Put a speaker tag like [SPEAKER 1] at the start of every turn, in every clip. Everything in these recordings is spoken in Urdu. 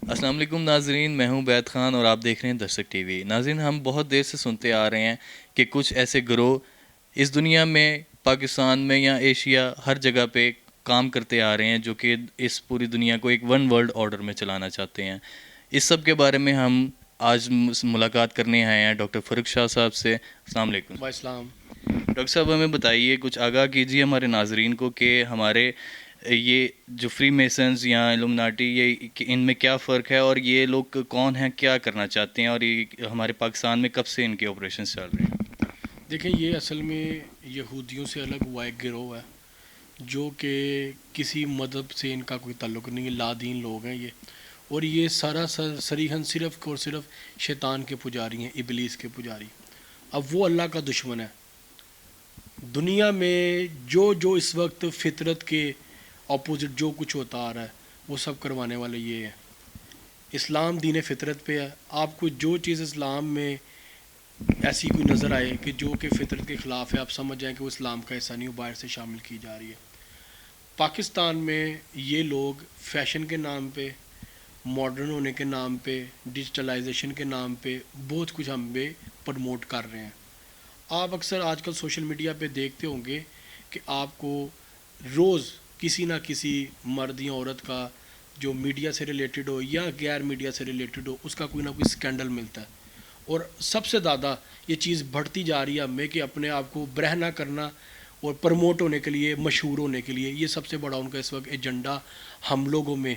[SPEAKER 1] السلام علیکم ناظرین، میں ہوں بیت خان اور آپ دیکھ رہے ہیں درشک ٹی وی۔ ناظرین، ہم بہت دیر سے سنتے آ رہے ہیں کہ کچھ ایسے گروہ اس دنیا میں، پاکستان میں یا ایشیا ہر جگہ پہ کام کرتے آ رہے ہیں جو کہ اس پوری دنیا کو ایک ون ورلڈ آرڈر میں چلانا چاہتے ہیں۔ اس سب کے بارے میں ہم آج ملاقات کرنے آئے ہیں ڈاکٹر فرق شاہ صاحب سے۔ السلام علیکم
[SPEAKER 2] با اسلام۔
[SPEAKER 1] ڈاکٹر صاحب، ہمیں بتائیے، کچھ آگاہ کیجیے ہمارے ناظرین کو کہ ہمارے یہ جو فری میسنز یا الومناٹی، یہ کہ ان میں کیا فرق ہے اور یہ لوگ کون ہیں، کیا کرنا چاہتے ہیں، اور یہ ہمارے پاکستان میں کب سے ان کے آپریشنز چل رہے ہیں؟
[SPEAKER 2] دیکھیں، یہ اصل میں یہودیوں سے الگ ہوا ایک گروہ ہے جو کہ کسی مذہب سے ان کا کوئی تعلق نہیں ہے، لا دین لوگ ہیں یہ، اور یہ سارا صریحاً صرف اور صرف شیطان کے پجاری ہیں، ابلیس کے پجاری۔ اب وہ اللہ کا دشمن ہے۔ دنیا میں جو اس وقت فطرت کے اپوزٹ جو کچھ ہوتا آ رہا ہے وہ سب کروانے والے یہ ہیں۔ اسلام دین فطرت پہ ہے۔ آپ کو جو چیز اسلام میں ایسی کوئی نظر آئے کہ جو کہ فطرت کے خلاف ہے، آپ سمجھ جائیں کہ وہ اسلام کا حصہ نہیں، وہ باہر سے شامل کی جا رہی ہے۔ پاکستان میں یہ لوگ فیشن کے نام پہ، ماڈرن ہونے کے نام پہ، ڈیجیٹلائزیشن کے نام پہ بہت کچھ ہم پہ پروموٹ کر رہے ہیں۔ آپ اکثر آج کل سوشل میڈیا پہ دیکھتے ہوں گے کہ آپ کو روز کسی نہ کسی مرد یا عورت کا جو میڈیا سے ریلیٹڈ ہو یا غیر میڈیا سے ریلیٹڈ ہو، اس کا کوئی نہ کوئی اسکینڈل ملتا ہے۔ اور سب سے زیادہ یہ چیز بڑھتی جا رہی ہے ہمیں کہ اپنے آپ کو برہنہ کرنا اور پروموٹ ہونے کے لیے، مشہور ہونے کے لیے، یہ سب سے بڑا ان کا اس وقت ایجنڈا ہم لوگوں میں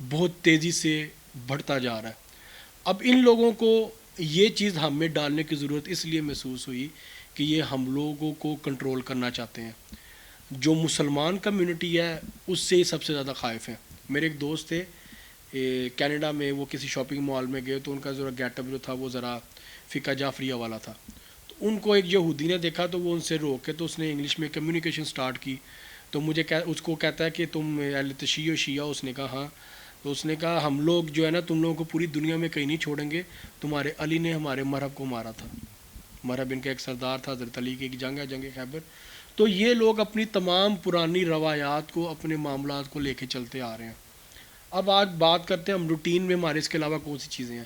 [SPEAKER 2] بہت تیزی سے بڑھتا جا رہا ہے۔ اب ان لوگوں کو یہ چیز ہم میں ڈالنے کی ضرورت اس لیے محسوس ہوئی کہ یہ ہم لوگوں کو کنٹرول کرنا چاہتے ہیں۔ جو مسلمان کمیونٹی ہے اس سے ہی سب سے زیادہ خائف ہیں۔ میرے ایک دوست تھے کینیڈا میں، وہ کسی شاپنگ مال میں گئے تو ان کا ذرا گیٹ اپ جو تھا وہ ذرا فقہ جعفریہ والا تھا، تو ان کو ایک یہودی نے دیکھا تو وہ ان سے روک کے تو اس نے انگلش میں کمیونیکیشن سٹارٹ کی۔ تو اس کو کہتا ہے کہ تم اہل تشیع و شیعہ؟ اس نے کہا ہاں۔ تو اس نے کہا ہم لوگ جو ہے نا، تم لوگوں کو پوری دنیا میں کہیں نہیں چھوڑیں گے، تمہارے علی نے ہمارے مرہب کو مارا تھا۔ مرہب ان کا ایک سردار تھا، حضرت علی کی ایک جنگ ہے، جنگ خیبر۔ تو یہ لوگ اپنی تمام پرانی روایات کو، اپنے معاملات کو لے کے چلتے آ رہے ہیں۔ اب آج بات کرتے ہیں ہم روٹین میں ہمارے اس کے علاوہ کون سی چیزیں ہیں۔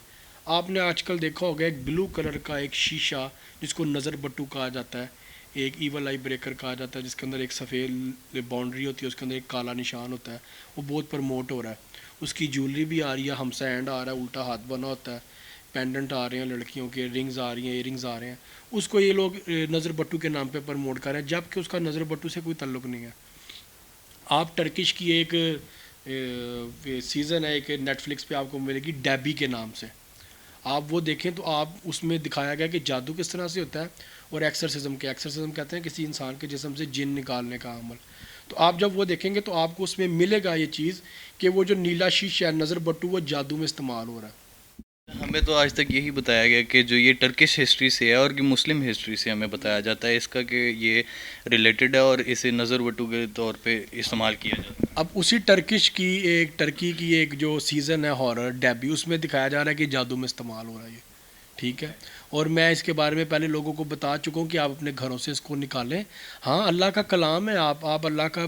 [SPEAKER 2] آپ نے آج کل دیکھا ہوگا ایک بلو کلر کا ایک شیشہ جس کو نظر بٹو کہا جاتا ہے، ایک ایول آئی بریکر کہا جاتا ہے، جس کے اندر ایک سفید باؤنڈری ہوتی ہے، اس کے اندر ایک کالا نشان ہوتا ہے، وہ بہت پروموٹ ہو رہا ہے۔ اس کی جولری بھی آ رہی ہے، ہمسا اینڈ آ رہا ہے، الٹا ہاتھ بنا ہوتا ہے، پینڈنٹ آ رہے ہیں لڑکیوں کے، رنگز آ رہی ہیں، ایئر رنگز آ رہے ہیں۔ اس کو یہ لوگ نظر بٹو کے نام پہ پروموٹ کر رہے ہیں، جبکہ اس کا نظر بٹو سے کوئی تعلق نہیں ہے۔ آپ ٹرکش کی ایک سیزن ہے، ایک نیٹ فلکس پہ آپ کو ملے گی ڈیبی کے نام سے، آپ وہ دیکھیں تو آپ اس میں دکھایا گیا کہ جادو کس طرح سے ہوتا ہے، اور ایکسرسزم کہتے ہیں کسی انسان کے جسم سے جن نکالنے کا عمل۔ تو آپ جب وہ دیکھیں گے تو آپ کو اس میں ملے گا یہ چیز کہ وہ جو نیلا شیشہ ہے، نظر بٹو، وہ جادو میں استعمال ہو رہا ہے۔
[SPEAKER 1] ہمیں تو آج تک یہی بتایا گیا کہ جو یہ ٹرکش ہسٹری سے ہے اور کہ مسلم ہسٹری سے ہمیں بتایا جاتا ہے اس کا کہ یہ ریلیٹڈ ہے اور اسے نظر وٹو کے طور پہ استعمال کیا جاتا ہے۔
[SPEAKER 2] اب اسی ٹرکی کی ایک جو سیزن ہے ہارر ڈیبی، اس میں دکھایا جا رہا ہے کہ جادو میں استعمال ہو رہا ہے یہ، ٹھیک ہے۔ اور میں اس کے بارے میں پہلے لوگوں کو بتا چکا ہوں کہ آپ اپنے گھروں سے اس کو نکالیں۔ ہاں، اللہ کا کلام ہے، آپ اللہ کا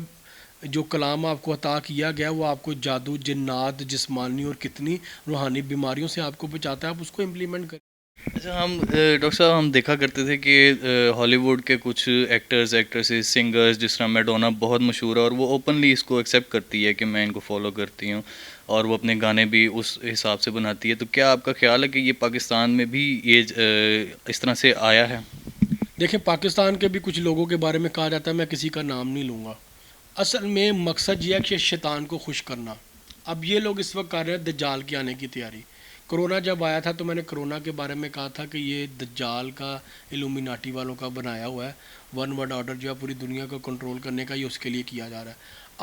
[SPEAKER 2] جو کلام آپ کو عطا کیا گیا وہ آپ کو جادو، جنات، جسمانی اور کتنی روحانی بیماریوں سے آپ کو بچاتا ہے، آپ اس کو امپلیمنٹ کریں۔
[SPEAKER 1] اچھا، ڈاکٹر صاحب ہم دیکھا کرتے تھے کہ ہالی ووڈ کے کچھ ایکٹرز، ایکٹریسز، سنگرز جس طرح میڈونا بہت مشہور ہے اور وہ اوپنلی اس کو ایکسیپٹ کرتی ہے کہ میں ان کو فالو کرتی ہوں، اور وہ اپنے گانے بھی اس حساب سے بناتی ہے۔ تو کیا آپ کا خیال ہے کہ یہ پاکستان میں بھی یہ اس طرح سے آیا ہے؟
[SPEAKER 2] دیکھیں، پاکستان کے بھی کچھ لوگوں کے بارے میں کہا جاتا ہے، میں کسی کا نام نہیں لوں گا۔ اصل میں مقصد یہ ہے کہ شیطان کو خوش کرنا۔ اب یہ لوگ اس وقت کر رہے ہیں دجال کے آنے کی تیاری۔ کرونا جب آیا تھا تو میں نے کرونا کے بارے میں کہا تھا کہ یہ دجال کا، الومیناٹی والوں کا بنایا ہوا ہے، ون ورلڈ آرڈر جو ہے پوری دنیا کو کنٹرول کرنے کا، یہ اس کے لیے کیا جا رہا ہے۔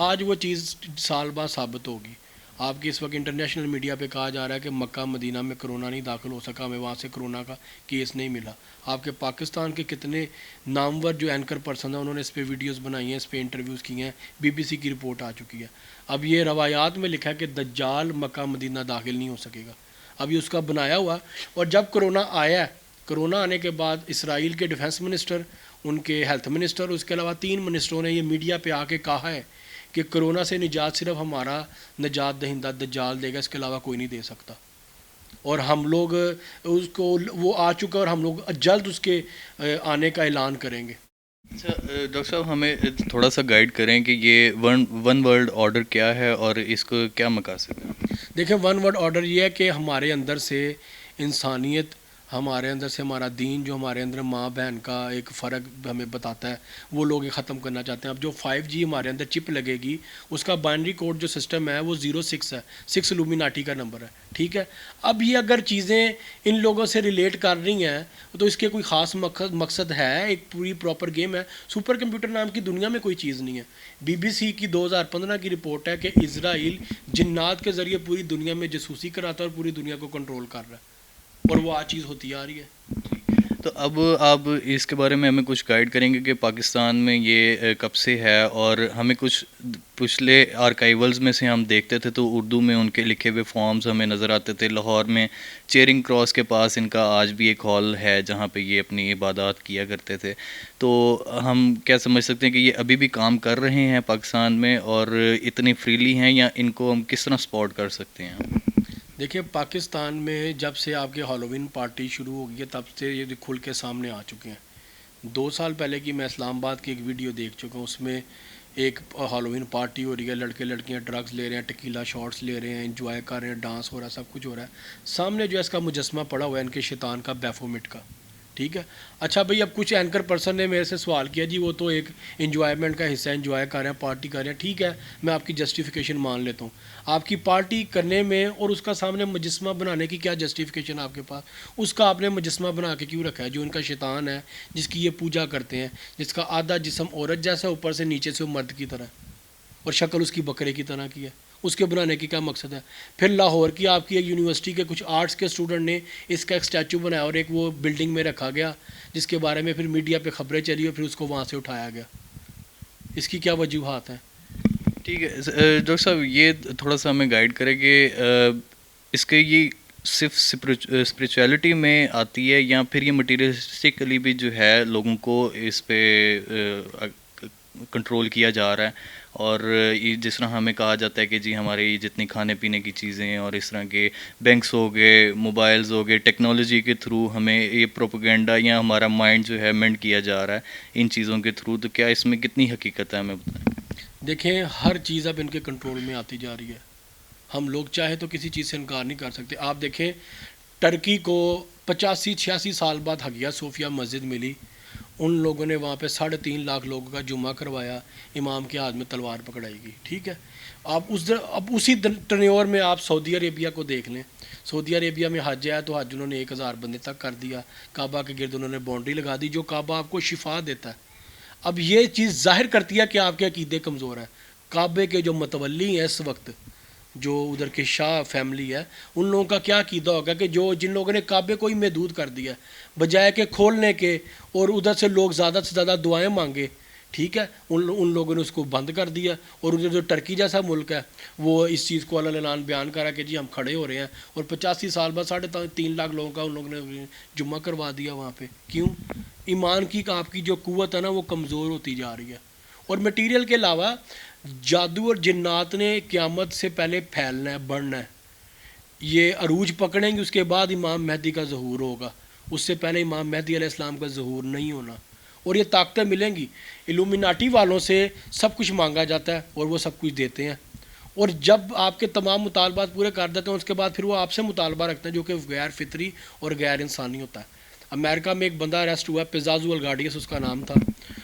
[SPEAKER 2] آج وہ چیز سال بعد ثابت ہوگی۔ آپ کی اس وقت انٹرنیشنل میڈیا پہ کہا جا رہا ہے کہ مکہ مدینہ میں کرونا نہیں داخل ہو سکا، ہمیں وہاں سے کرونا کا کیس نہیں ملا۔ آپ کے پاکستان کے کتنے نامور جو اینکر پرسن ہیں انہوں نے اس پہ ویڈیوز بنائی ہیں، اس پہ انٹرویوز کیے ہیں، بی بی سی کی رپورٹ آ چکی ہے۔ اب یہ روایات میں لکھا ہے کہ دجال مکہ مدینہ داخل نہیں ہو سکے گا، اب یہ اس کا بنایا ہوا۔ اور جب کرونا آیا ہے، کرونا آنے کے بعد اسرائیل کے ڈیفنس منسٹر، ان کے ہیلتھ منسٹر، اس کے علاوہ 3 منسٹروں نے یہ میڈیا پہ آ کے کہا ہے کہ کرونا سے نجات صرف ہمارا نجات دہندہ دجال دے گا، اس کے علاوہ کوئی نہیں دے سکتا، اور ہم لوگ اس کو وہ آ چکا اور ہم لوگ جلد اس کے آنے کا اعلان کریں گے۔
[SPEAKER 1] اچھا ڈاکٹر صاحب ہمیں تھوڑا سا گائیڈ کریں کہ یہ ون ورلڈ آرڈر کیا ہے اور اس کو کیا مقاصد ہے؟
[SPEAKER 2] دیکھیں ون ورلڈ آرڈر یہ ہے کہ ہمارے اندر سے انسانیت، ہمارے اندر سے ہمارا دین، جو ہمارے اندر ماں بہن کا ایک فرق ہمیں بتاتا ہے، وہ لوگ یہ ختم کرنا چاہتے ہیں۔ اب جو 5G ہمارے اندر چپ لگے گی، اس کا بائنری کوڈ جو سسٹم ہے وہ 06 ہے، 6 لومیناٹی کا نمبر ہے، ٹھیک ہے۔ اب یہ اگر چیزیں ان لوگوں سے ریلیٹ کر رہی ہیں تو اس کے کوئی خاص مقصد ہے، ایک پوری پراپر گیم ہے۔ سپر کمپیوٹر نام کی دنیا میں کوئی چیز نہیں ہے۔ BBC کی 2015 کی رپورٹ ہے کہ اسرائیل جنات کے ذریعے پوری دنیا میں جاسوسی کراتا ہے اور پوری دنیا کو کنٹرول کر رہا ہے، اور وہ آج چیز ہوتی آ رہی ہے۔
[SPEAKER 1] تو اب آپ اس کے بارے میں ہمیں کچھ گائیڈ کریں گے کہ پاکستان میں یہ کب سے ہے، اور ہمیں کچھ پچھلے آرکائیولز میں سے ہم دیکھتے تھے تو اردو میں ان کے لکھے ہوئے فارمز ہمیں نظر آتے تھے۔ لاہور میں چیرنگ کراس کے پاس ان کا آج بھی ایک ہال ہے جہاں پہ یہ اپنی عبادات کیا کرتے تھے، تو ہم کیا سمجھ سکتے ہیں کہ یہ ابھی بھی کام کر رہے ہیں پاکستان میں، اور اتنی فریلی ہیں، یا ان کو ہم کس طرح سپورٹ کر سکتے ہیں؟
[SPEAKER 2] دیکھیں پاکستان میں جب سے آپ کے ہالووین پارٹی شروع ہو گئی ہے تب سے یہ کھل کے سامنے آ چکے ہیں۔ 2 سال پہلے کی میں اسلام آباد کی ایک ویڈیو دیکھ چکا ہوں، اس میں ایک ہالووین پارٹی ہو رہی ہے، لڑکے لڑکیاں ڈرگز لے رہے ہیں، ٹکیلا شاٹس لے رہے ہیں، انجوائے کر رہے ہیں، ڈانس ہو رہا ہے، سب کچھ ہو رہا ہے۔ سامنے جو ہے اس کا مجسمہ پڑا ہوا ہے ان کے شیطان کا، بیفومٹ کا، ٹھیک ہے۔ اچھا بھئی اب کچھ اینکر پرسن نے میرے سے سوال کیا جی وہ تو ایک انجوائمنٹ کا حصہ ہے، انجوائے کر رہے ہیں، پارٹی کر رہے ہیں، ٹھیک ہے، میں آپ کی جسٹیفیکیشن مان لیتا ہوں۔ آپ کی پارٹی کرنے میں اور اس کا سامنے مجسمہ بنانے کی کیا جسٹیفیکیشن آپ کے پاس؟ اس کا آپ نے مجسمہ بنا کے کیوں رکھا ہے؟ جو ان کا شیطان ہے، جس کی یہ پوجا کرتے ہیں، جس کا آدھا جسم عورت جیسا، اوپر سے نیچے سے وہ مرد کی طرح ہے، اور شکل اس کی بکرے کی طرح کی ہے، اس کے بنانے کی کیا مقصد ہے؟ پھر لاہور کی آپ کی ایک یونیورسٹی کے کچھ آرٹس کے اسٹوڈنٹ نے اس کا ایک اسٹیچو بنایا اور ایک وہ بلڈنگ میں رکھا گیا، جس کے بارے میں پھر میڈیا پہ خبریں چلی اور پھر اس کو وہاں سے اٹھایا گیا۔ اس کی کیا وجوہات ہیں؟
[SPEAKER 1] ٹھیک ہے ڈاکٹر صاحب، یہ تھوڑا سا ہمیں گائیڈ کرے کہ اس کے یہ صرف اسپریچویلٹی میں آتی ہے، یا پھر یہ مٹیریلسٹکلی بھی جو ہے لوگوں کو اس پہ کنٹرول کیا جا رہا ہے، اور یہ جس طرح ہمیں کہا جاتا ہے کہ جی ہماری جتنی کھانے پینے کی چیزیں اور اس طرح کے بینکس ہو گئے، موبائلز ہو گئے، ٹیکنالوجی کے تھرو ہمیں یہ پروپیگنڈا یا ہمارا مائنڈ جو ہے مینڈ کیا جا رہا ہے ان چیزوں کے تھرو، تو کیا اس میں کتنی حقیقت ہے ہمیں بتائیں؟
[SPEAKER 2] دیکھیں ہر چیز اب ان کے کنٹرول میں آتی جا رہی ہے، ہم لوگ چاہے تو کسی چیز سے انکار نہیں کر سکتے۔ آپ دیکھیں ٹرکی کو 85-86 سال بعد حگیا صوفیہ مسجد ملی، ان لوگوں نے وہاں پہ 3.5 لاکھ لوگوں کا جمعہ کروایا، امام کے ہاتھ میں تلوار پکڑائی گئی، ٹھیک ہے۔ اب اسی ٹرنیور میں آپ سعودی عربیہ کو دیکھ لیں، سعودی عربیہ میں حج ہے تو حج انہوں نے 1000 بندے تک کر دیا، کعبہ کے گرد انہوں نے باؤنڈری لگا دی، جو کعبہ آپ کو شفا دیتا ہے۔ اب یہ چیز ظاہر کرتی ہے کہ آپ کے عقیدے کمزور ہیں۔ کعبے کے جو متولی ہیں اس وقت، جو ادھر کے شاہ فیملی ہے، ان لوگوں کا کیا عقیدہ ہوگا کہ جن لوگوں نے کعبے کو ہی محدود کر دیا ہے، بجائے کہ کھولنے کے اور ادھر سے لوگ زیادہ سے زیادہ دعائیں مانگے، ٹھیک ہے، ان لوگوں نے اس کو بند کر دیا، اور ادھر جو ٹرکی جیسا ملک ہے وہ اس چیز کو اللہ اعلان بیان کرا کہ جی ہم کھڑے ہو رہے ہیں، اور 85 سال بعد 3.5 لاکھ لوگوں کا ان لوگوں نے جمعہ کروا دیا وہاں پہ۔ کیوں؟ ایمان کی آپ کی جو قوت ہے نا وہ کمزور ہوتی جا رہی ہے۔ اور مٹیریل کے علاوہ جادو اور جنات نے قیامت سے پہلے پھیلنا ہے، بڑھنا ہے، یہ عروج پکڑیں گے، اس کے بعد امام مہدی کا ظہور ہوگا، اس سے پہلے امام مہدی علیہ السلام کا ظہور نہیں ہونا، اور یہ طاقتیں ملیں گی۔ الومیناٹی والوں سے سب کچھ مانگا جاتا ہے اور وہ سب کچھ دیتے ہیں، اور جب آپ کے تمام مطالبات پورے کر دیتے ہیں اس کے بعد پھر وہ آپ سے مطالبہ رکھتے ہیں جو کہ غیر فطری اور غیر انسانی ہوتا ہے۔ امریکہ میں ایک بندہ اریسٹ ہوا، پیزازو الگاڈیس اس کا نام تھا،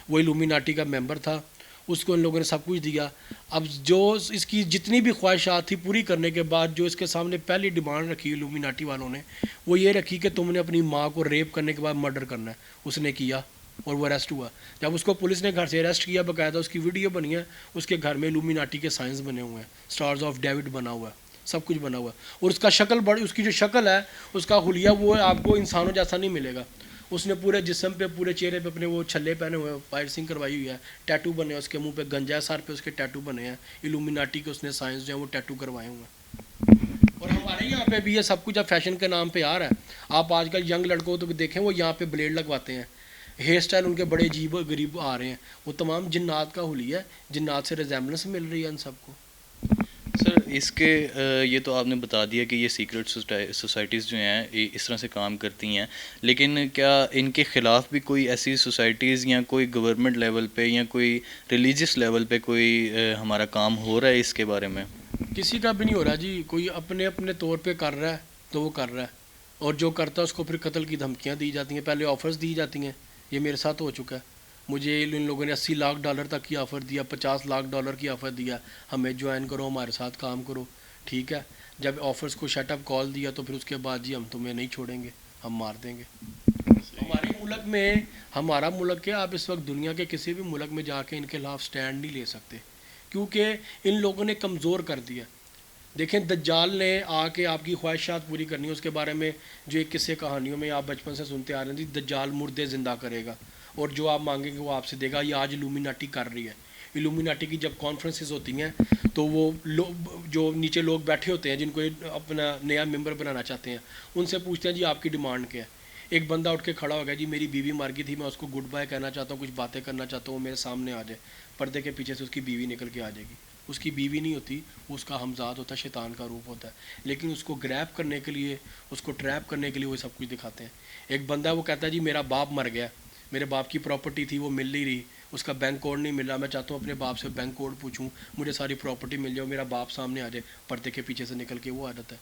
[SPEAKER 2] وہ الومیناٹی کا ممبر تھا، اس کو ان لوگوں نے سب کچھ دیا۔ اب جو اس کی جتنی بھی خواہشات تھی پوری کرنے کے بعد جو اس کے سامنے پہلی ڈیمانڈ رکھی الومیناٹی والوں نے، وہ یہ رکھی کہ تم نے اپنی ماں کو ریپ کرنے کے بعد مرڈر کرنا ہے۔ اس نے کیا اور وہ اریسٹ ہوا۔ جب اس کو پولیس نے گھر سے اریسٹ کیا، باقاعدہ اس کی ویڈیو بنی ہے، اس کے گھر میں الومیناٹی کے سائنس بنے ہوئے ہیں، سٹارز آف ڈیوڈ بنا ہوا ہے، سب کچھ بنا ہوا ہے، اور اس کا شکل اس کی جو شکل ہے، اس کا حلیہ وہ آپ کو انسانوں جیسا نہیں ملے گا۔ اس نے پورے جسم پہ، پورے چہرے پہ اپنے وہ چھلے پہنے ہوئے ہیں، پائرسنگ کروائی ہوئی ہے، ٹیٹو بنے ہیں، اس کے منہ پہ گنجا ہے، سر پہ اس کے ٹیٹو بنے ہیں، الومیناٹی کے اس نے سائنس جو ہے وہ ٹیٹو کروائے ہوئے ہیں۔ اور ہمارے یہاں پہ بھی یہ سب کچھ اب فیشن کے نام پہ آ رہا ہے۔ آپ آج کل ینگ لڑکوں تو دیکھیں وہ یہاں پہ بلیڈ لگواتے ہیں، ہیئر اسٹائل ان کے بڑے عجیب و غریب آ رہے ہیں. وہ تمام جنات کا حلیہ ہے, جنات سے ریزیمبلنس مل رہی ہے ان سب کو.
[SPEAKER 1] سر اس کے یہ تو آپ نے بتا دیا کہ یہ سیکرٹ سوسائٹیز جو ہیں یہ اس طرح سے کام کرتی ہیں, لیکن کیا ان کے خلاف بھی کوئی ایسی سوسائٹیز یا کوئی گورنمنٹ لیول پہ یا کوئی ریلیجیس لیول پہ کوئی ہمارا کام ہو رہا ہے اس کے بارے میں؟
[SPEAKER 2] کسی کا بھی نہیں ہو رہا جی. کوئی اپنے اپنے طور پہ کر رہا ہے تو وہ کر رہا ہے, اور جو کرتا ہے اس کو پھر قتل کی دھمکیاں دی جاتی ہیں. پہلے آفرز دی جاتی ہیں, یہ میرے ساتھ ہو چکا ہے. مجھے ان لوگوں نے $80 لاکھ تک کی آفر دیا, $50 لاکھ کی آفر دیا, ہمیں جوائن کرو, ہمارے ساتھ کام کرو. ٹھیک ہے, جب آفرز کو شٹ اپ کال دیا تو پھر اس کے بعد جی ہم تمہیں نہیں چھوڑیں گے, ہم مار دیں گے. ہمارے ملک میں, ہمارا ملک کیا, آپ اس وقت دنیا کے کسی بھی ملک میں جا کے ان کے خلاف سٹینڈ نہیں لے سکتے, کیونکہ ان لوگوں نے کمزور کر دیا. دیکھیں دجال نے آ کے آپ کی خواہشات پوری کرنی ہے. اس کے بارے میں جو ایک قصے کہانیوں میں آپ بچپن سے سنتے آ رہے ہیں, دجال مردے زندہ کرے گا اور جو آپ مانگیں گے وہ آپ سے دے گا. یہ آج الومیناٹی کر رہی ہے. الومیناٹی کی جب کانفرنسز ہوتی ہیں تو وہ جو نیچے لوگ بیٹھے ہوتے ہیں جن کو اپنا نیا ممبر بنانا چاہتے ہیں, ان سے پوچھتے ہیں جی آپ کی ڈیمانڈ کیا ہے. ایک بندہ اٹھ کے کھڑا ہو گیا, جی میری بیوی مر گئی تھی, میں اس کو گڈ بائی کہنا چاہتا ہوں, کچھ باتیں کرنا چاہتا ہوں, وہ میرے سامنے آ جائے. پردے کے پیچھے سے اس کی بیوی نکل کے آ جائے گی. اس کی بیوی نہیں ہوتی, وہ اس کا ہمزاد ہوتا ہے, شیطان کا روپ ہوتا ہے, لیکن اس کو گریب کرنے کے لیے, اس کو ٹریپ کرنے کے لیے وہ سب کچھ دکھاتے ہیں. ایک بندہ وہ کہتا ہے جی میرا باپ مر گیا, میرے باپ کی پراپرٹی تھی وہ مل نہیں رہی, اس کا بینک کوڈ نہیں مل رہا, میں چاہتا ہوں اپنے باپ سے بینک کوڈ پوچھوں, مجھے ساری پراپرٹی مل جائے, میرا باپ سامنے آ جائے. پردے کے پیچھے سے نکل کے وہ عادت ہے.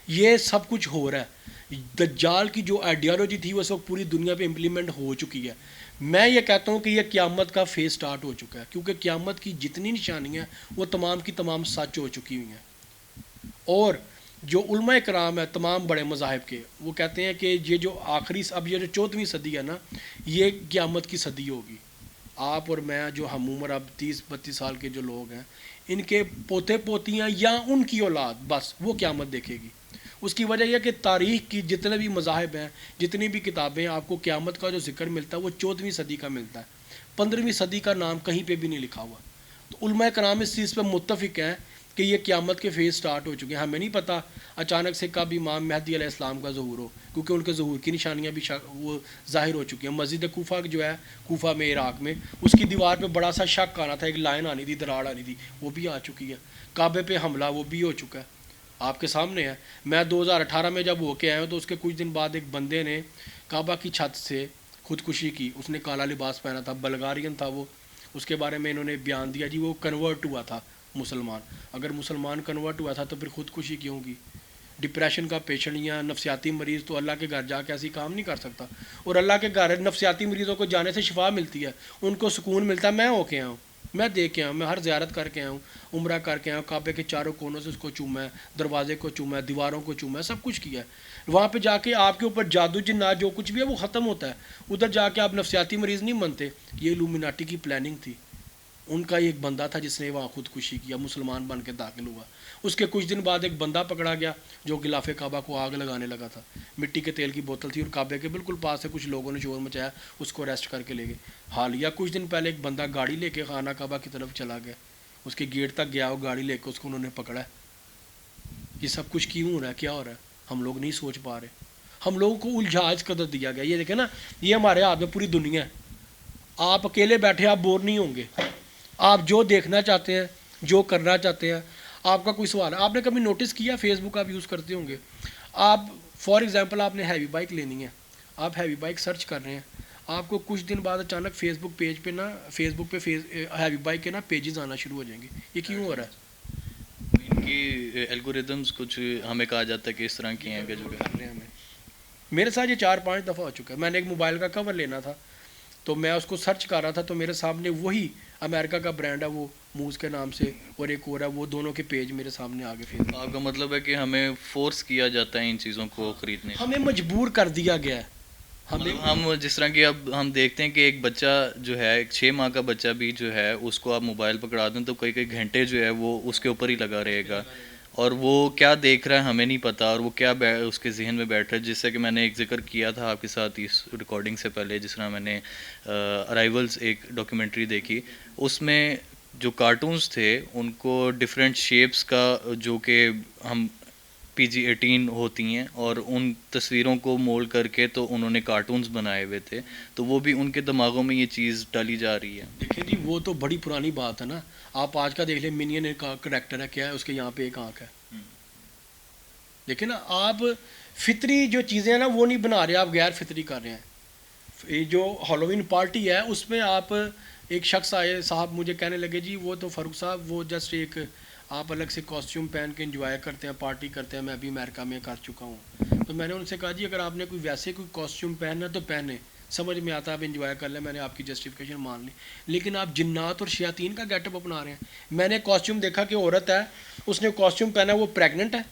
[SPEAKER 2] یہ سب کچھ ہو رہا ہے. دجال کی جو آئیڈیالوجی تھی وہ سب پوری دنیا پہ امپلیمنٹ ہو چکی ہے. میں یہ کہتا ہوں کہ یہ قیامت کا فیز سٹارٹ ہو چکا ہے, کیونکہ قیامت کی جتنی نشانیاں وہ تمام کی تمام سچ ہو چکی ہوئی ہیں. اور جو علماء کرام ہے تمام بڑے مذاہب کے, وہ کہتے ہیں کہ یہ جو آخری, اب یہ جو 14ویں صدی ہے نا, یہ قیامت کی صدی ہوگی. آپ اور میں جو ہم عمر اب 30-32 سال کے جو لوگ ہیں, ان کے پوتے پوتیاں یا ان کی اولاد, بس وہ قیامت دیکھے گی. اس کی وجہ یہ کہ تاریخ کی جتنے بھی مذاہب ہیں, جتنی بھی کتابیں ہیں, آپ کو قیامت کا جو ذکر ملتا ہے وہ 14ویں صدی کا ملتا ہے. 15ویں صدی کا نام کہیں پہ بھی نہیں لکھا ہوا. تو علماء کرام اس چیز پہ متفق ہیں کہ یہ قیامت کے فیز سٹارٹ ہو چکے ہیں. ہمیں نہیں پتہ اچانک سے کب امام مہدی علیہ السلام کا ظہور ہو, کیونکہ ان کے ظہور کی نشانیاں بھی وہ ظاہر ہو چکی ہیں. مسجد کوفہ جو ہے, کوفہ میں عراق میں, اس کی دیوار پہ بڑا سا شک آنا تھا, ایک لائن آنی تھی, دراڑ آنی تھی, وہ بھی آ چکی ہے. کعبے پہ حملہ وہ بھی ہو چکا ہے, آپ کے سامنے ہے. میں 2018 میں جب ہو کے آیا ہوں تو اس کے کچھ دن بعد ایک بندے نے کعبہ کی چھت سے خودکشی کی. اس نے کالا لباس پہنا تھا, بلغارین تھا وہ. اس کے بارے میں انہوں نے بیان دیا جی وہ کنورٹ ہوا تھا مسلمان. اگر مسلمان کنورٹ ہوا تھا تو پھر خودکشی کیوں کی؟ ڈپریشن کا پیشنٹ یا نفسیاتی مریض تو اللہ کے گھر جا کے ایسی کام نہیں کر سکتا. اور اللہ کے گھر نفسیاتی مریضوں کو جانے سے شفا ملتی ہے, ان کو سکون ملتا ہے. میں ہو کے آیا ہوں, میں دیکھ کے آیا ہوں, میں ہر زیارت کر کے آیا ہوں, عمرہ کر کے آیا ہوں, کعبے کے چاروں کونوں سے اس کو چوما ہے, دروازے کو چوما ہے, دیواروں کو چوما ہے, سب کچھ کیا ہے. وہاں پہ جا کے آپ کے اوپر جادو جنات جو کچھ بھی ہے وہ ختم ہوتا ہے. ادھر جا کے آپ نفسیاتی مریض نہیں بنتے. یہ الومیناٹی کی پلاننگ تھی. ان کا ایک بندہ تھا جس نے وہاں خودکشی کیا, مسلمان بن کے داخل ہوا. اس کے کچھ دن بعد ایک بندہ پکڑا گیا جو غلاف کعبہ کو آگ لگانے لگا تھا. مٹی کے تیل کی بوتل تھی اور کعبے کے بالکل پاس سے کچھ لوگوں نے شور مچایا, اس کو اریسٹ کر کے لے گئے. حالیہ کچھ دن پہلے ایک بندہ گاڑی لے کے خانہ کعبہ کی طرف چلا گیا, اس کے گیٹ تک گیا, وہ گاڑی لے کے اس کو انہوں نے پکڑا. یہ سب کچھ کیوں ہو رہا ہے, کیا ہو رہا ہے, ہم لوگ نہیں سوچ پا رہے. ہم لوگوں کو الجھاج قدر دیا گیا. یہ دیکھیں نا, یہ ہمارے ہاتھ میں پوری دنیا ہے. آپ اکیلے بیٹھے آپ بور نہیں ہوں گے. آپ جو دیکھنا چاہتے ہیں, جو کرنا چاہتے ہیں, آپ کا کوئی سوال ہے. آپ نے کبھی نوٹس کیا, فیس بک آپ یوز کرتے ہوں گے, آپ فار ایگزامپل آپ نے ہیوی بائک لینی ہے, آپ ہیوی بائک سرچ کر رہے ہیں, آپ کو کچھ دن بعد اچانک فیس بک پیج پہ نا, فیس بک پہ ہیوی بائک کے نا پیجز آنا شروع ہو جائیں گے. یہ کیوں ہو رہا ہے؟
[SPEAKER 1] ان کی الگوریدمس کچھ ہمیں کہا جاتا ہے کہ اس طرح کی ہیں کہ جو
[SPEAKER 2] کر رہے ہیں ہمیں. میرے ساتھ یہ 4-5 دفعہ ہو چکا ہے. میں نے ایک موبائل کا کور لینا تھا تو میں اس کو سرچ کر رہا تھا, تو میرے سامنے وہی امریکہ کا برانڈ ہے وہ موز کے نام سے, اور ایک اور ہے, وہ دونوں کے پیج میرے سامنے آ گئے.
[SPEAKER 1] آپ کا مطلب ہے کہ ہمیں فورس کیا جاتا ہے ان چیزوں کو خریدنے,
[SPEAKER 2] ہمیں مجبور کر دیا گیا ہے.
[SPEAKER 1] ہم جس طرح کہ اب ہم دیکھتے ہیں کہ ایک بچہ جو ہے, ایک 6 ماہ کا بچہ بھی جو ہے, اس کو آپ موبائل پکڑا دیں تو کئی گھنٹے جو ہے وہ اس کے اوپر ہی لگا رہے گا, اور وہ کیا دیکھ رہا ہے ہمیں نہیں پتہ, اور وہ کیا اس کے ذہن میں بیٹھ رہا ہے. جس سے کہ میں نے ایک ذکر کیا تھا آپ کے ساتھ اس ریکارڈنگ سے پہلے, جس طرح میں نے ارائیولز ایک ڈاکیومنٹری دیکھی, اس میں جو کارٹونز تھے ان کو ڈفرینٹ شیپس کا جو کہ ہم PG-18 ہوتی ہیں اور ان تصویروں کو مولڈ کر کے تو انہوں نے کارٹونز بنائے ہوئے تھے, تو وہ بھی ان کے دماغوں میں یہ چیز ڈالی جا رہی ہے.
[SPEAKER 2] دیکھیں جی وہ تو بڑی پرانی بات ہے نا. آپ آج کا دیکھ لیں, منین ایک کریکٹر ہے, کیا ہے اس کے یہاں پہ ایک آنکھ ہے. لیکن آپ فطری جو چیزیں ہیں نا وہ نہیں بنا رہے, آپ غیر فطری کر رہے ہیں. یہ جو ہالووین پارٹی ہے اس میں آپ ایک شخص آئے صاحب مجھے کہنے لگے جی وہ تو فاروق صاحب وہ جسٹ ایک آپ الگ سے کاسٹیوم پہن کے انجوائے کرتے ہیں, پارٹی کرتے ہیں, میں ابھی امریکہ میں کر چکا ہوں. تو میں نے ان سے کہا جی اگر آپ نے کوئی ویسے کوئی کاسٹیوم پہننا تو پہنے, سمجھ میں آتا ہے, آپ انجوائے کر لیں, میں نے آپ کی جسٹیفیکیشن مان لی. لیکن آپ جنات اور شیاطین کا گیٹ اپ اپنا رہے ہیں. میں نے کاسٹیوم دیکھا کہ عورت ہے, اس نے کاسٹیوم پہنا, وہ پریگننٹ ہے,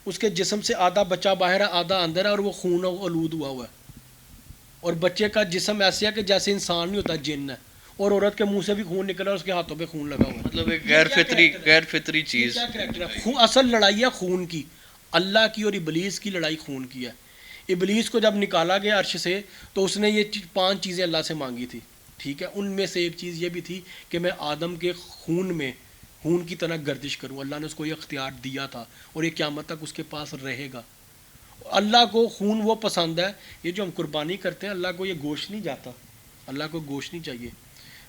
[SPEAKER 2] اس کے جسم سے آدھا بچہ باہر ہے آدھا اندر ہے, اور وہ خون آلود ہوا ہوا ہے, اور بچے کا جسم ایسے ہے کہ جیسے انسان نہیں ہوتا جن ہے, اور عورت کے منہ سے بھی خون نکلا اور اس کے ہاتھوں پہ خون لگا ہوا ہے.
[SPEAKER 1] مطلب ایک غیر فطری چیز.
[SPEAKER 2] اصل لڑائی ہے خون کی, اللہ کی اور ابلیس کی لڑائی خون کی ہے. ابلیس کو جب نکالا گیا عرش سے تو اس نے یہ 5 چیزیں اللہ سے مانگی تھی, ٹھیک ہے. ان میں سے ایک چیز یہ بھی تھی کہ میں آدم کے خون کی طرح گردش کروں. اللہ نے اس کو یہ اختیار دیا تھا اور یہ قیامت تک اس کے پاس رہے گا. اللہ کو خون وہ پسند ہے, یہ جو ہم قربانی کرتے ہیں اللہ کو یہ گوشت نہیں جاتا, اللہ کو گوشت نہیں چاہیے.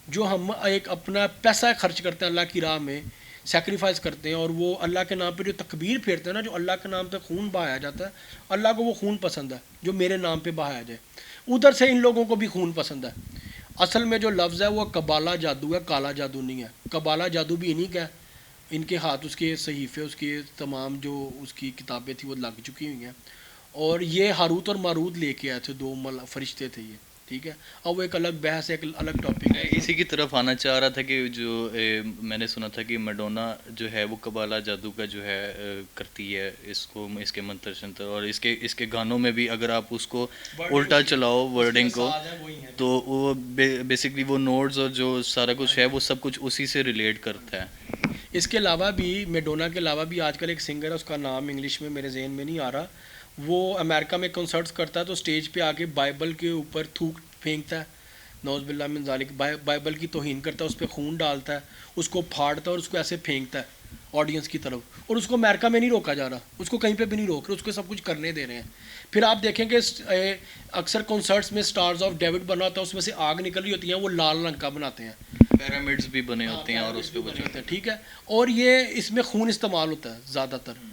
[SPEAKER 2] جو ہم ایک اپنا پیسہ خرچ کرتے ہیں اللہ کی راہ میں, سیکریفائز کرتے ہیں, اور وہ اللہ کے نام پہ جو تکبیر پھیرتے ہیں نا, جو اللہ کے نام پہ خون بہایا جاتا ہے, اللہ کو وہ خون پسند ہے جو میرے نام پہ بہایا جائے. ادھر سے ان لوگوں کو بھی خون پسند ہے. اصل میں جو لفظ ہے وہ قبالہ جادو ہے, کالا جادو نہیں ہے. قبالہ جادو بھی انہی کا ہے, ان کے ہاتھ اس کے صحیفے اس کے تمام جو اس کی کتابیں تھیں وہ لگ چکی ہوئی ہیں. اور یہ ہاروت اور ماروت لے کے آئے تھے, 2 فرشتے تھے یہ, ٹھیک ہے. اب وہ ایک الگ بحث ہے, ایک الگ ٹاپک ہے.
[SPEAKER 1] اسی کی طرف آنا چاہ رہا تھا کہ جو میں نے سنا تھا کہ میڈونا جو ہے وہ قبالہ جادو کا جو ہے کرتی ہے, اس کو اس کے منتر شنتر, اور اس کے گانوں میں بھی اگر آپ اس کو الٹا چلاؤ ورڈنگ کو تو وہ بیسکلی وہ نوٹس اور جو سارا کچھ ہے وہ سب کچھ اسی سے ریلیٹ کرتا ہے.
[SPEAKER 2] اس کے علاوہ بھی میڈونا کے علاوہ بھی آج کل ایک سنگر ہے, اس کا نام انگلش میں میرے ذہن میں نہیں آ رہا, وہ امریکہ میں کنسرٹس کرتا ہے تو اسٹیج پہ آ کے بائبل کے اوپر تھوک پھینکتا ہے, نعوذ باللہ من ذالک, بائبل کی توہین کرتا ہے, اس پہ خون ڈالتا ہے, اس کو پھاڑتا ہے اور اس کو ایسے پھینکتا ہے آڈینس کی طرف. اور اس کو امریکہ میں نہیں روکا جا رہا, اس کو کہیں پہ بھی نہیں روک رہے, اس کو سب کچھ کرنے دے رہے ہیں. پھر آپ دیکھیں کہ اکثر کنسرٹس میں سٹارز آف ڈیوڈ بنا ہوتا ہے, اس میں سے آگ نکل رہی ہوتی ہیں, وہ لال رنگ کا بناتے ہیں,
[SPEAKER 1] پیرامڈز بھی بنے ہوتے ہیں اور اس پہ بچے ہوتے ہیں,
[SPEAKER 2] ٹھیک ہے. اور یہ اس میں خون استعمال ہوتا ہے زیادہ تر,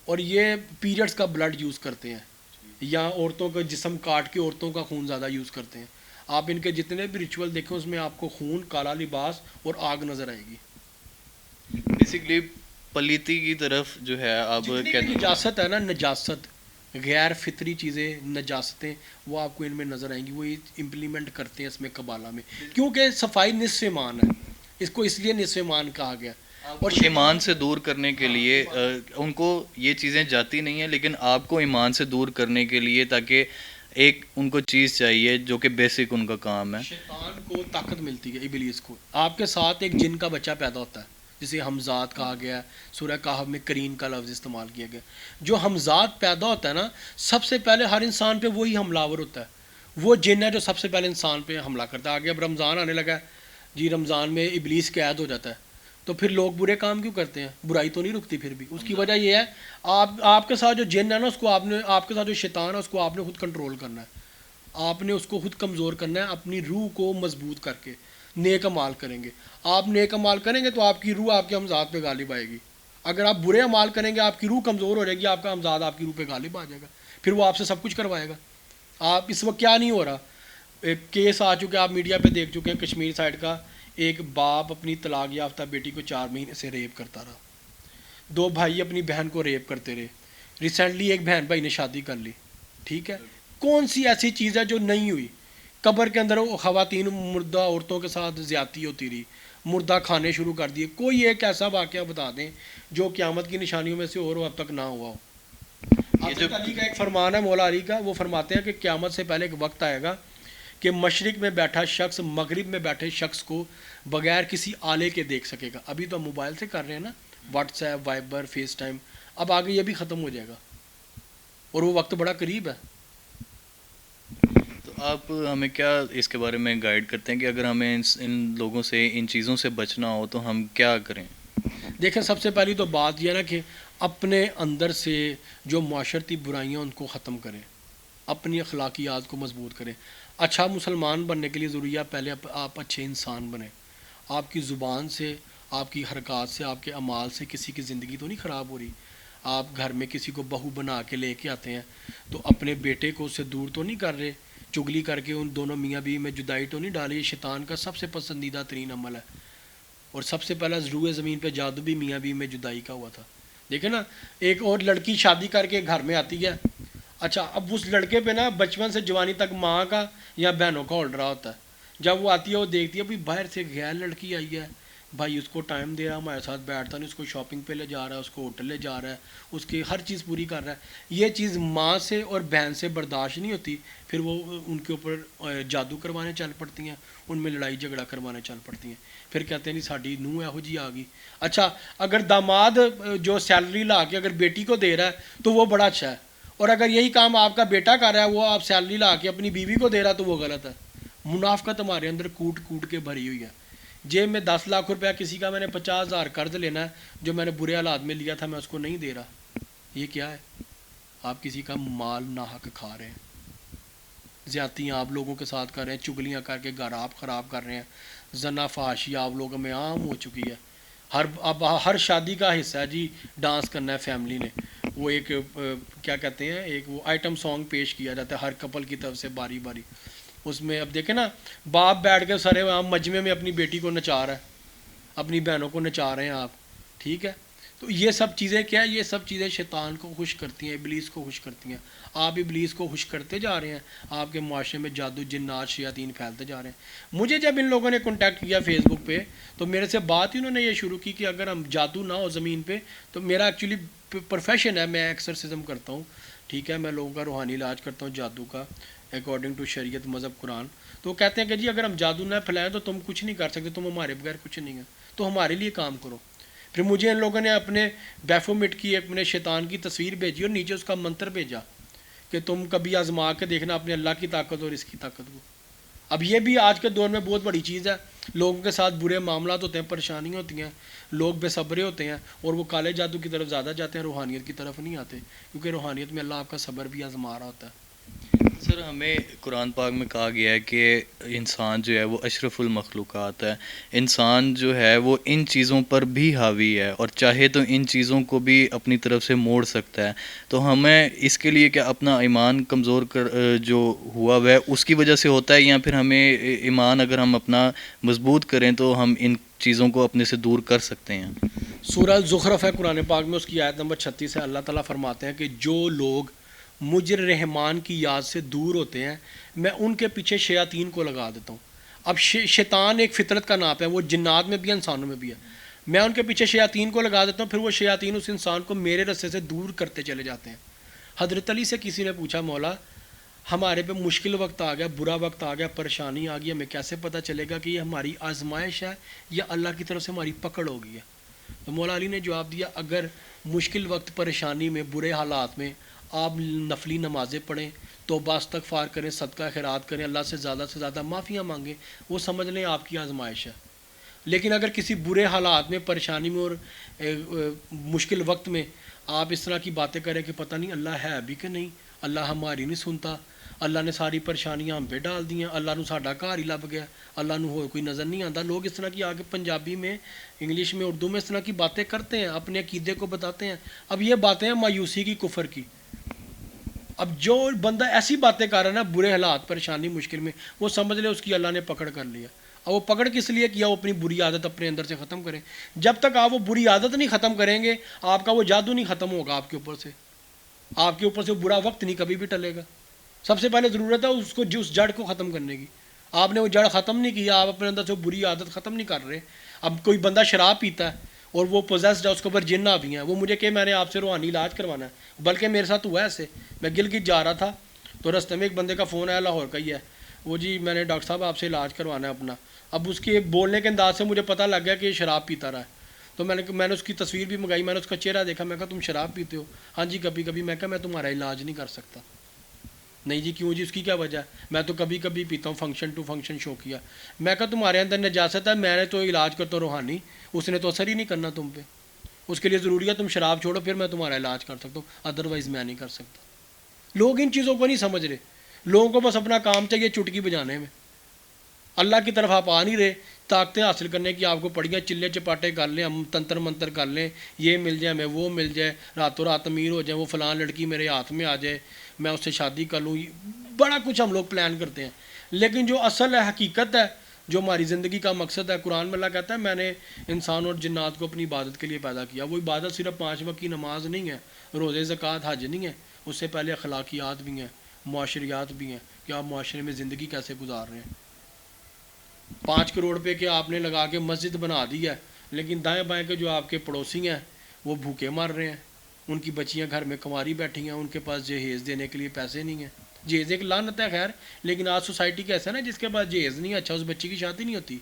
[SPEAKER 2] اور یہ پیریڈز کا بلڈ یوز کرتے ہیں, یا عورتوں کا جسم کاٹ کے عورتوں کا خون زیادہ یوز کرتے ہیں. آپ ان کے جتنے بھی ریچول دیکھیں اس میں آپ کو خون, کالا لباس اور آگ نظر آئے گی.
[SPEAKER 1] بیسکلی پلیتی کی طرف جو ہے آپ
[SPEAKER 2] نجاست ہے نا, نجاست, غیر فطری چیزیں, نجاستیں, وہ آپ کو ان میں نظر آئیں گی. وہ امپلیمنٹ کرتے ہیں اس میں قبالہ میں, کیونکہ صفائی نصف ایمان ہے, اس کو اس لیے نصف ایمان کہا گیا.
[SPEAKER 1] اور ایمان سے دور کرنے کے لیے ان کو یہ چیزیں جاتی نہیں ہیں, لیکن آپ کو ایمان سے دور کرنے کے لیے تاکہ ایک ان کو چیز چاہیے جو کہ بیسک ان کا کام ہے.
[SPEAKER 2] شیطان کو طاقت ملتی ہے, ابلیس کو. آپ کے ساتھ ایک جن کا بچہ پیدا ہوتا ہے جسے حمزات کہا گیا ہے, سورہ کہف میں کرین کا لفظ استعمال کیا گیا. جو حمزات پیدا ہوتا ہے نا, سب سے پہلے ہر انسان پہ وہی حملہ ور ہوتا ہے, وہ جن ہے جو سب سے پہلے انسان پہ حملہ کرتا ہے. آگے اب رمضان آنے لگا ہے جی, رمضان میں ابلیس قید ہو جاتا ہے, تو پھر لوگ برے کام کیوں کرتے ہیں, برائی تو نہیں رکتی پھر بھی. اس کی وجہ یہ ہے آپ کے ساتھ جو جن ہے نا, اس کو آپ نے, آپ کے ساتھ جو شیطان ہے اس کو آپ نے خود کنٹرول کرنا ہے, آپ نے اس کو خود کمزور کرنا ہے اپنی روح کو مضبوط کر کے. نیک اعمال کریں گے, آپ نیک اعمال کریں گے تو آپ کی روح آپ کے حمزات پہ غالب آئے گی. اگر آپ برے اعمال کریں گے آپ کی روح کمزور ہو جائے گی, آپ کا حمزاد آپ کی روح پہ غالب آ جائے گا, پھر وہ آپ سے سب کچھ کروائے گا. آپ اس وقت کیا نہیں ہو رہا, ایک کیس آ چکے, آپ میڈیا پہ دیکھ چکے ہیں, کشمیر سائڈ کا ایک باپ اپنی طلاق یافتہ بیٹی کو 4 مہینے سے ریپ کرتا رہا, 2 بھائی اپنی بہن کو ریپ کرتے رہے. ریسنٹلی ایک بہن بھائی نے شادی کر لی, ٹھیک ہے. کون سی ایسی چیز ہے جو نہیں ہوئی؟ قبر کے اندر خواتین مردہ عورتوں کے ساتھ زیادتی ہوتی رہی, مردہ کھانے شروع کر دیے. کوئی ایک ایسا واقعہ بتا دیں جو قیامت کی نشانیوں میں سے اور اب تک نہ ہوا ہو. حضرت علی کا ایک فرمان ہے, مولا علی کا, وہ فرماتے ہیں کہ قیامت سے پہلے ایک وقت آئے گا کہ مشرق میں بیٹھا شخص مغرب میں بیٹھے شخص کو بغیر کسی آلے کے دیکھ سکے گا. ابھی تو ہم موبائل سے کر رہے ہیں نا, WhatsApp, Viber, FaceTime, اب آگے یہ بھی ختم ہو جائے گا اور وہ وقت بڑا قریب ہے.
[SPEAKER 1] تو آپ ہمیں کیا اس کے بارے میں گائیڈ کرتے ہیں کہ اگر ہمیں ان لوگوں سے, ان چیزوں سے بچنا ہو تو ہم کیا کریں؟
[SPEAKER 2] دیکھیں, سب سے پہلی تو بات یہ ہے نا کہ اپنے اندر سے جو معاشرتی برائیاں ان کو ختم کریں، اپنی اخلاقیات کو مضبوط کریں. اچھا مسلمان بننے کے لیے ضروری ہے پہلے آپ اچھے انسان بنیں. آپ کی زبان سے، آپ کی حرکات سے، آپ کے اعمال سے کسی کی زندگی تو نہیں خراب ہو رہی. آپ گھر میں کسی کو بہو بنا کے لے کے آتے ہیں تو اپنے بیٹے کو اس سے دور تو نہیں کر رہے، چگلی کر کے ان دونوں میاں بیوی میں جدائی تو نہیں ڈالی. یہ شیطان کا سب سے پسندیدہ ترین عمل ہے، اور سب سے پہلا روئے زمین پہ جادو بھی میاں بیوی میں جدائی کا ہوا تھا. دیکھیں نا، ایک اور لڑکی شادی کر کے گھر میں آتی ہے، اچھا اب اس لڑکے پہ نا بچپن سے جوانی تک ماں کا یا بہنوں کا ہولڈ رہا ہوتا ہے. جب وہ آتی ہے وہ دیکھتی ہے بھائی باہر سے غیر لڑکی آئی ہے، بھائی اس کو ٹائم دے رہا ہے، ہمارے ساتھ بیٹھتا نہیں، اس کو شاپنگ پہ لے جا رہا ہے، اس کو ہوٹل لے جا رہا ہے، اس کی ہر چیز پوری کر رہا ہے. یہ چیز ماں سے اور بہن سے برداشت نہیں ہوتی، پھر وہ ان کے اوپر جادو کروانے چل پڑتی ہیں، ان میں لڑائی جھگڑا کروانے چل پڑتی ہیں. پھر کہتے ہیں نہیں ساڈی نوح یہو جی آ گئی. اچھا اگر داماد جو سیلری لا کے اگر بیٹی کو دے رہا ہے تو وہ بڑا اچھا ہے، اور اگر یہی کام آپ کا بیٹا کر رہا ہے، وہ آپ سیلری لا کے اپنی بیوی کو دے رہا ہے تو وہ غلط ہے. منافقت ہمارے اندر کوٹ کوٹ کے بھری ہوئی ہے. جیب میں 10 لاکھ روپیہ کسی کا میں نے 50,000 قرض لینا ہے جو میں نے برے حالات میں لیا تھا، میں اس کو نہیں دے رہا. یہ کیا ہے؟ آپ کسی کا مال ناحق کھا رہے ہیں، زیادتیاں آپ لوگوں کے ساتھ کر رہے ہیں، چگلیاں کر کے گھر آپ خراب کر رہے ہیں. زنا فحاشی آپ لوگوں میں عام ہو چکی ہے. اب ہر شادی کا حصہ ہے جی ڈانس کرنا ہے فیملی نے. وہ ایک کیا کہتے ہیں، ایک وہ آئٹم سانگ پیش کیا جاتا ہے ہر کپل کی طرف سے باری باری. اس میں اب دیکھیں نا، باپ بیٹھ کے سارے عام مجمع میں اپنی بیٹی کو نچا رہا ہے، اپنی بہنوں کو نچا رہے ہیں آپ. ٹھیک ہے، تو یہ سب چیزیں کیا ہے؟ یہ سب چیزیں شیطان کو خوش کرتی ہیں، ابلیس کو خوش کرتی ہیں. آپ ابلیس کو خوش کرتے جا رہے ہیں، آپ کے معاشرے میں جادو جنات شیاطین پھیلتے جا رہے ہیں. مجھے جب ان لوگوں نے کانٹیکٹ کیا فیس بک پہ تو میرے سے بات ہی انہوں نے یہ شروع کی کہ اگر ہم جادو نہ ہو زمین پہ تو میرا ایکچولی پروفیشن ہے، میں ایکسرسزم کرتا ہوں. ٹھیک ہے، میں لوگوں کا روحانی علاج کرتا ہوں جادو کا اکارڈنگ ٹو شریعت مذہب قرآن. تو وہ کہتے ہیں کہ جی اگر ہم جادو نہ پھیلائیں تو تم کچھ نہیں کر سکتے، تم ہمارے بغیر کچھ نہیں ہے، تو ہمارے لیے کام کرو. پھر مجھے ان لوگوں نے اپنے بیفومٹ کی اپنے شیطان کی تصویر بھیجی اور نیچے اس کا منتر بھیجا کہ تم کبھی آزما کے دیکھنا اپنے اللہ کی طاقت اور اس کی طاقت کو. اب یہ بھی آج کے دور میں بہت بڑی چیز ہے. لوگوں کے ساتھ برے معاملات ہوتے ہیں، پریشانیاں ہوتی ہیں، لوگ بے صبرے ہوتے ہیں اور وہ کالے جادو کی طرف زیادہ جاتے ہیں، روحانیت کی طرف نہیں آتے، کیونکہ روحانیت میں اللہ آپ کا صبر بھی آزما رہا ہوتا ہے.
[SPEAKER 1] سر ہمیں قرآن پاک میں کہا گیا ہے کہ انسان جو ہے وہ اشرف المخلوقات ہے. انسان جو ہے وہ ان چیزوں پر بھی حاوی ہے اور چاہے تو ان چیزوں کو بھی اپنی طرف سے موڑ سکتا ہے. تو ہمیں اس کے لیے کیا اپنا ایمان کمزور جو ہوا ہے اس کی وجہ سے ہوتا ہے، یا پھر ہمیں ایمان اگر ہم اپنا مضبوط کریں تو ہم ان چیزوں کو اپنے سے دور کر سکتے ہیں؟
[SPEAKER 2] سورہ زخرف ہے قرآن پاک میں، اس کی آیت نمبر 36 ہے. اللہ تعالیٰ فرماتے ہیں کہ جو لوگ مجھ رحمان کی یاد سے دور ہوتے ہیں میں ان کے پیچھے شیاطین کو لگا دیتا ہوں. اب شیطان ایک فطرت کا نام ہے، وہ جنات میں بھی ہے، انسانوں میں بھی ہے. میں ان کے پیچھے شیاطین کو لگا دیتا ہوں، پھر وہ شیاطین اس انسان کو میرے رستے سے دور کرتے چلے جاتے ہیں. حضرت علی سے کسی نے پوچھا مولا ہمارے پہ مشکل وقت آ گیا، برا وقت آ گیا، پریشانی آ گئی، ہمیں کیسے پتہ چلے گا کہ یہ ہماری آزمائش ہے یا اللہ کی طرف سے ہماری پکڑ ہو گئی ہے؟ تو مولا علی نے جواب دیا اگر مشکل وقت پریشانی میں برے حالات میں آپ نفلی نمازیں پڑھیں، توبہ استغفار کریں، صدقہ خیرات کریں، اللہ سے زیادہ معافیاں مانگیں، وہ سمجھ لیں آپ کی آزمائش ہے. لیکن اگر کسی برے حالات میں پریشانی میں اور مشکل وقت میں آپ اس طرح کی باتیں کریں کہ پتہ نہیں اللہ ہے بھی کہ نہیں، اللہ ہماری نہیں سنتا، اللہ نے ساری پریشانیاں ہم پہ ڈال دی ہیں، اللہ نو ساڈا گھر ہی لب گیا، اللہ نو ہو کوئی نظر نہیں آتا. لوگ اس طرح کی آگے پنجابی میں، انگلش میں، اردو میں اس طرح کی باتیں کرتے ہیں، اپنے عقیدے کو بتاتے ہیں. اب یہ باتیں ہیں مایوسی کی، کفر کی. اب جو بندہ ایسی باتیں کر رہا ہے نا برے حالات پریشانی مشکل میں، وہ سمجھ لے اس کی اللہ نے پکڑ کر لیا. اب وہ پکڑ کس لیے کیا؟ وہ اپنی بری عادت اپنے اندر سے ختم کریں. جب تک آپ وہ بری عادت نہیں ختم کریں گے آپ کا وہ جادو نہیں ختم ہوگا آپ کے اوپر سے، آپ کے اوپر سے برا وقت نہیں کبھی بھی ٹلے گا. سب سے پہلے ضرورت ہے اس کو اس جڑ کو ختم کرنے کی. آپ نے وہ جڑ ختم نہیں کیا، آپ اپنے اندر سے بری عادت ختم نہیں کر رہے. اب کوئی بندہ شراب پیتا ہے اور وہ پوزیسڈ ہے، اس کے اوپر جن آ بھی ہیں، وہ مجھے کہ میں نے آپ سے روحانی علاج کروانا ہے، بلکہ میرے ساتھ ہوا ایسے. میں گلگت جا رہا تھا تو رستے میں ایک بندے کا فون آیا، لاہور کا ہی ہے، وہ جی میں نے ڈاکٹر صاحب آپ سے علاج کروانا ہے اپنا. اب اس کے بولنے کے انداز سے مجھے پتہ لگ گیا کہ یہ شراب پیتا رہا ہے. تو میں نے اس کی تصویر بھی منگائی، میں نے اس کا چہرہ دیکھا، میں کہا تم شراب پیتے ہو؟ ہاں جی کبھی کبھی. میں کہا میں تمہارا علاج نہیں کر سکتا. نہیں جی کیوں جی، اس کی کیا وجہ ہے؟ میں تو کبھی کبھی پیتا ہوں، فنکشن ٹو فنکشن شو کیا. میں کہا تمہارے اندر نجاست ہے، میں نے تو علاج کرتا ہوں روحانی، اس نے تو اثر ہی نہیں کرنا تم پہ. اس کے لیے ضروری ہے تم شراب چھوڑو پھر میں تمہارا علاج کر سکتا ہوں, ادروائز میں نہیں کر سکتا. لوگ ان چیزوں کو نہیں سمجھ رہے. لوگوں کو بس اپنا کام چاہیے چٹکی بجانے میں. اللہ کی طرف آپ آ نہیں رہے. طاقتیں حاصل کرنے کی آپ کو پڑیاں, چلے چپاٹے کر لیں, ہم تنتر منتر کر لیں, یہ مل جائے ہمیں, وہ مل جائے, راتوں رات امیر ہو جائے, وہ فلاں لڑکی میرے ہاتھ میں آ جائے, میں اس سے شادی کر لوں. بڑا کچھ ہم لوگ پلان کرتے ہیں. لیکن جو اصل ہے, حقیقت ہے, جو ہماری زندگی کا مقصد ہے, قرآن میں اللہ کہتا ہے میں نے انسان اور جنات کو اپنی عبادت کے لیے پیدا کیا. وہ عبادت صرف 5 وقت کی نماز نہیں ہے, روزے زکوٰۃ حج نہیں ہے, اس سے پہلے اخلاقیات بھی ہیں, معاشریات بھی ہیں, کہ آپ معاشرے میں زندگی کیسے گزار رہے ہیں. 5 کروڑ روپے کے آپ نے لگا کے مسجد بنا دی ہے, لیکن دائیں بائیں کے جو آپ کے پڑوسی ہیں وہ بھوکے مر رہے ہیں, ان کی بچیاں گھر میں کنواری بیٹھی ہیں, ان کے پاس جہیز دینے کے لیے پیسے نہیں ہیں. جہیز ایک لعنت ہے خیر, لیکن آج سوسائٹی کا ایسا ہے نا جس کے پاس جہیز نہیں ہے, اچھا اس بچی کی شادی نہیں ہوتی.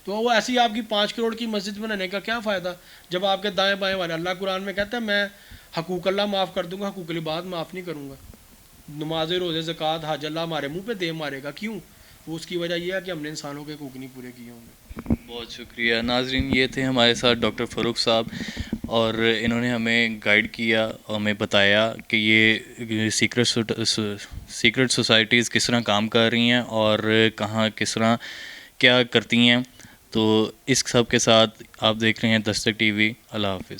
[SPEAKER 2] تو وہ ایسی آپ کی 5 کروڑ کی مسجد بنانے کا کیا فائدہ جب آپ کے دائیں بائیں والے. اللہ قرآن میں کہتا ہے میں حقوق اللہ معاف کر دوں گا, حقوق العباد معاف نہیں کروں گا. نماز روزے زکوٰۃ حج اللہ ہمارے منہ پہ دے مارے گا. کیوں؟ وہ اس کی وجہ یہ ہے کہ ہم نے انسانوں کے حقوق نہیں پورے کیے ہوں گے.
[SPEAKER 1] بہت شکریہ. ناظرین, یہ تھے ہمارے ساتھ ڈاکٹر فاروق صاحب, اور انہوں نے ہمیں گائیڈ کیا اور ہمیں بتایا کہ یہ سیکرٹ سوسائٹیز کس طرح کام کر رہی ہیں اور کہاں کس طرح کیا کرتی ہیں. تو اس سب کے ساتھ آپ دیکھ رہے ہیں دستک ٹی وی. اللہ حافظ.